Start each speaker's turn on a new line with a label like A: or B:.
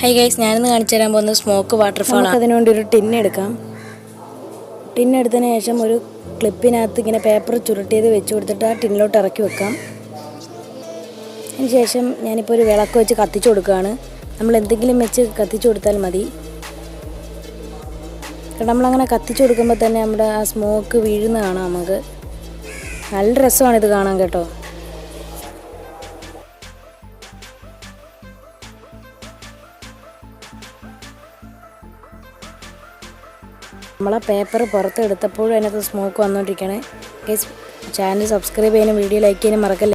A: High guys, ഞാനിന്ന് കാണിച്ചു തരാൻ പോകുന്നത് സ്മോക്ക് വാട്ടർഫാൾ ആണ്.
B: അതിനുവേണ്ടി ഒരു ടിന്നെടുക്കാം. ടിന്നെടുത്തതിന് ശേഷം ഒരു ക്ലിപ്പിനകത്ത് ഇങ്ങനെ പേപ്പർ ചുരുട്ടിയത് വെച്ച് കൊടുത്തിട്ട് ആ ടിന്നിലോട്ട് ഇറക്കി വെക്കാം. അതിന് ശേഷം ഞാനിപ്പോൾ ഒരു വിളക്ക് വെച്ച് കത്തിച്ചു കൊടുക്കുകയാണ്. നമ്മൾ എന്തെങ്കിലും വെച്ച് കത്തിച്ചു കൊടുത്താൽ മതി. നമ്മളങ്ങനെ കത്തിച്ചു കൊടുക്കുമ്പോൾ തന്നെ നമ്മുടെ ആ സ്മോക്ക് വീഴുന്ന കാണാം. നമുക്ക് നല്ല രസമാണ് ഇത് കാണാൻ കേട്ടോ. നമ്മളെ പേപ്പർ പുറത്തെടുത്തപ്പോഴും അതിനകത്ത് സ്മോക്ക് വന്നുകൊണ്ടിരിക്കുകയാണ്. ചാനൽ സബ്സ്ക്രൈബ് ചെയ്യാനും വീഡിയോ ലൈക്ക് ചെയ്യാനും മറക്കല്ലേ.